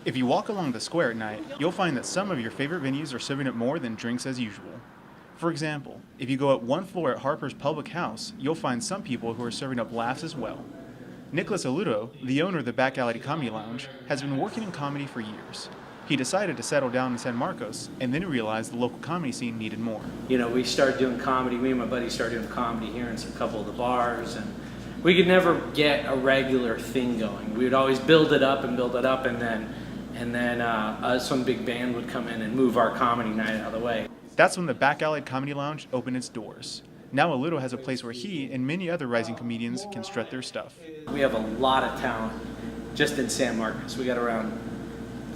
If you walk along the square at night, you'll find that some of your favorite venues are serving up more than drinks as usual. For example, if you go up one floor at Harper's Public House, you'll find some people who are serving up laughs as well. Nicholas Aludo, the owner of the Back Alley Comedy Lounge, has been working in comedy for years. He decided to settle down in San Marcos and then realized the local comedy scene needed more. We started doing comedy. Me and my buddy started doing comedy here in a couple of the bars, and we could never get a regular thing going. We would always build it up, and then some big band would come in and move our comedy night out of the way. That's when the Back Alley Comedy Lounge opened its doors. Now Aludo has a place where he and many other rising comedians can strut their stuff. We have a lot of talent just in San Marcos. We got around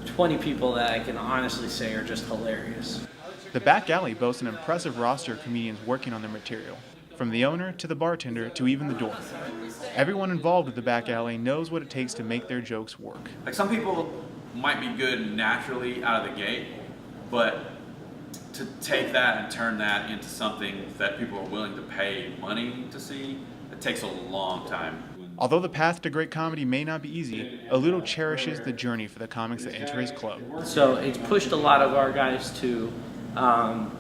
20 people that I can honestly say are just hilarious. The Back Alley boasts an impressive roster of comedians working on their material, from the owner to the bartender to even the doorman. Everyone involved with the Back Alley knows what it takes to make their jokes work. Like, some people might be good naturally out of the gate, but to take that and turn that into something that people are willing to pay money to see, it takes a long time. Although the path to great comedy may not be easy, Aludo cherishes the journey for the comics that enter his club. So it's pushed a lot of our guys to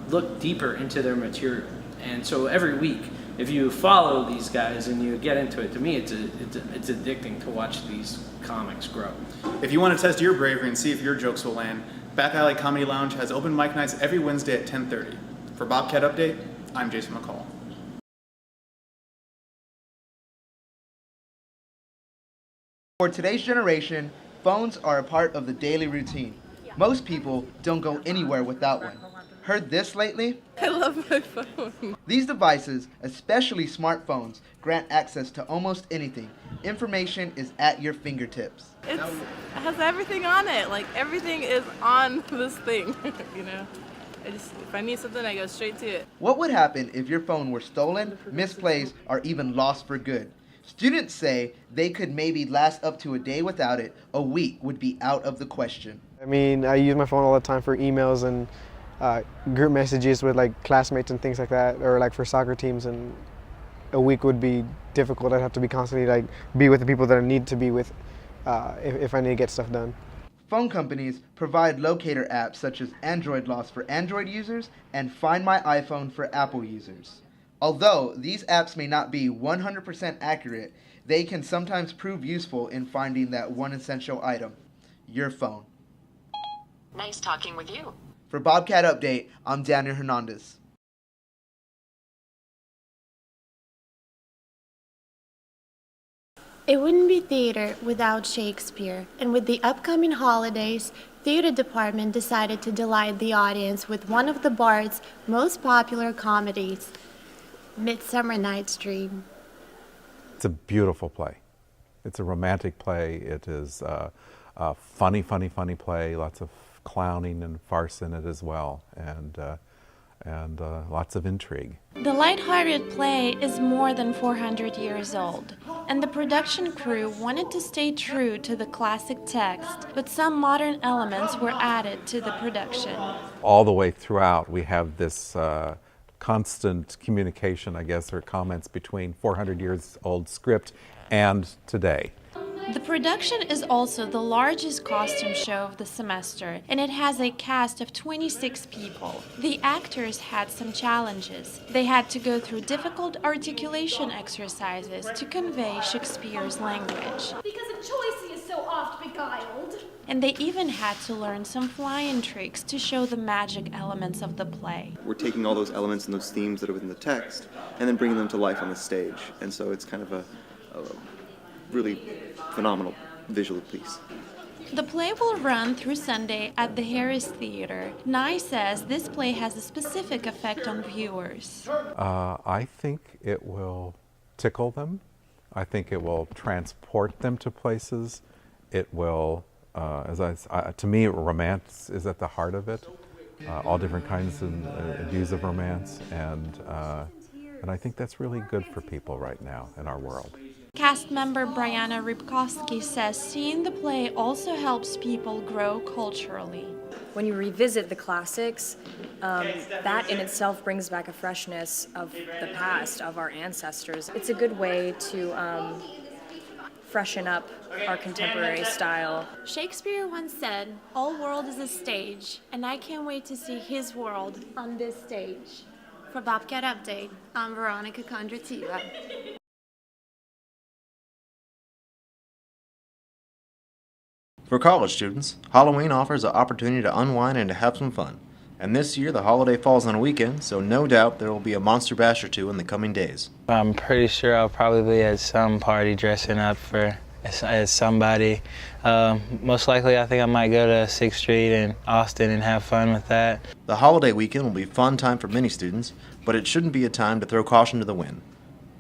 look deeper into their material. And so every week, if you follow these guys and you get into it, to me it's addicting to watch these comics grow. If you want to test your bravery and see if your jokes will land, Back Alley Comedy Lounge has open mic nights every Wednesday at 10:30. For Bobcat Update, I'm Jason McCall. For today's generation, phones are a part of the daily routine. Most people don't go anywhere without one. Heard this lately? I love my phone. These devices, especially smartphones, grant access to almost anything. Information is at your fingertips. It has everything on it. Like, everything is on this thing, if I need something, I go straight to it. What would happen if your phone were stolen, misplaced, or even lost for good? Students say they could maybe last up to a day without it. A week would be out of the question. I mean, I use my phone all the time for emails and group messages with like classmates and things like that, or like for soccer teams, and a week would be difficult. I'd have to be constantly like be with the people that I need to be with if I need to get stuff done. Phone companies provide locator apps such as Android Lost for Android users and Find My iPhone for Apple users. Although these apps may not be 100% accurate, they can sometimes prove useful in finding that one essential item, your phone. Nice talking with you. For Bobcat Update, I'm Daniel Hernandez. It wouldn't be theater without Shakespeare, and with the upcoming holidays, theater department decided to delight the audience with one of the Bard's most popular comedies, Midsummer Night's Dream. It's a beautiful play. It's a romantic play. It is a funny play, lots of clowning and farce in it as well, and lots of intrigue. The lighthearted play is more than 400 years old, and the production crew wanted to stay true to the classic text, but some modern elements were added to the production. All the way throughout, we have this constant communication, I guess, or comments between 400 years old script and today. The production is also the largest costume show of the semester, and it has a cast of 26 people. The actors had some challenges. They had to go through difficult articulation exercises to convey Shakespeare's language. Because of choice he is so oft beguiled. And they even had to learn some flying tricks to show the magic elements of the play. We're taking all those elements and those themes that are within the text and then bringing them to life on the stage. And so it's kind of a really phenomenal visual piece. The play will run through Sunday at the Harris Theater. Nye says this play has a specific effect on viewers. I think it will tickle them. I think it will transport them to places. It will, to me, romance is at the heart of it. All different kinds of views of romance, and I think that's really good for people right now in our world. Cast member Brianna Rybkowski says seeing the play also helps people grow culturally. When you revisit the classics, that in itself brings back a freshness of the past, of our ancestors. It's a good way to freshen up our contemporary style. Shakespeare once said, "All world is a stage," and I can't wait to see his world on this stage. For Bobcat Update, I'm Veronica Kondrativa. For college students, Halloween offers an opportunity to unwind and to have some fun. And this year, the holiday falls on a weekend, so no doubt there will be a Monster Bash or two in the coming days. I'm pretty sure I'll probably be at some party dressing up as somebody. Most likely, I think I might go to 6th Street in Austin and have fun with that. The holiday weekend will be a fun time for many students, but it shouldn't be a time to throw caution to the wind.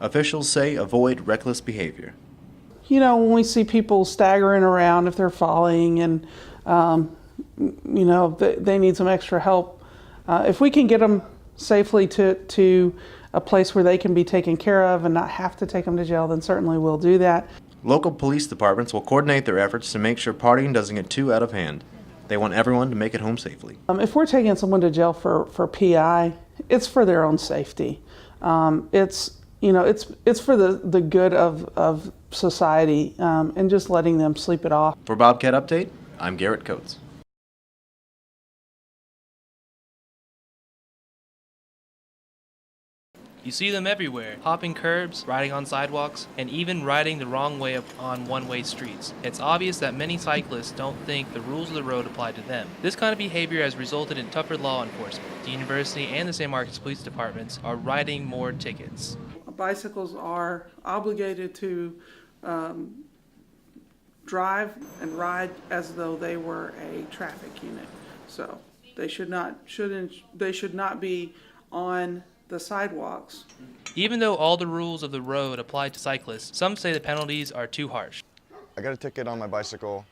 Officials say avoid reckless behavior. You know, when we see people staggering around if they're falling and, you know, they need some extra help, if we can get them safely to a place where they can be taken care of and not have to take them to jail, then certainly we'll do that. Local police departments will coordinate their efforts to make sure partying doesn't get too out of hand. They want everyone to make it home safely. If we're taking someone to jail for PI, it's for their own safety. It's for the good of society and just letting them sleep it off. For Bobcat Update, I'm Garrett Coates. You see them everywhere, hopping curbs, riding on sidewalks, and even riding the wrong way on one-way streets. It's obvious that many cyclists don't think the rules of the road apply to them. This kind of behavior has resulted in tougher law enforcement. The university and the San Marcos Police Departments are writing more tickets. Bicycles are obligated to drive and ride as though they were a traffic unit. So they should not be on the sidewalks. Even though all the rules of the road apply to cyclists, some say the penalties are too harsh. I got a ticket on my bicycle.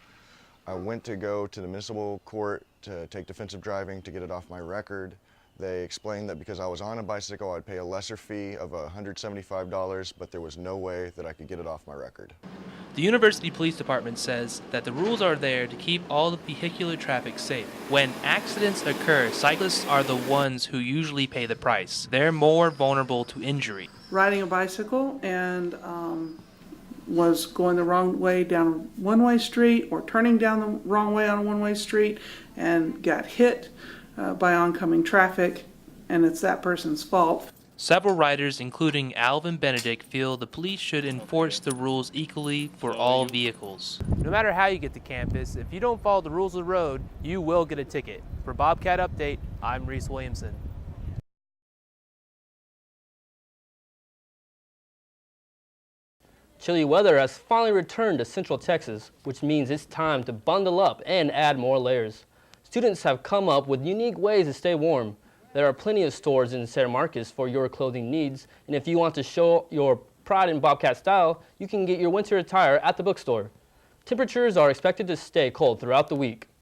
I went to go to the municipal court to take defensive driving to get it off my record. They explained that because I was on a bicycle, I'd pay a lesser fee of $175, but there was no way that I could get it off my record. The University Police Department says that the rules are there to keep all the vehicular traffic safe. When accidents occur, cyclists are the ones who usually pay the price. They're more vulnerable to injury. Riding a bicycle and was going the wrong way down a one-way street or turning down the wrong way on a one-way street and got hit by oncoming traffic, and it's that person's fault. Several riders, including Alvin Benedict, feel the police should enforce the rules equally for all vehicles. No matter how you get to campus, if you don't follow the rules of the road, you will get a ticket. For Bobcat Update, I'm Reese Williamson. Chilly weather has finally returned to Central Texas, which means it's time to bundle up and add more layers. Students have come up with unique ways to stay warm. There are plenty of stores in San Marcos for your clothing needs, and if you want to show your pride in Bobcat style, you can get your winter attire at the bookstore. Temperatures are expected to stay cold throughout the week.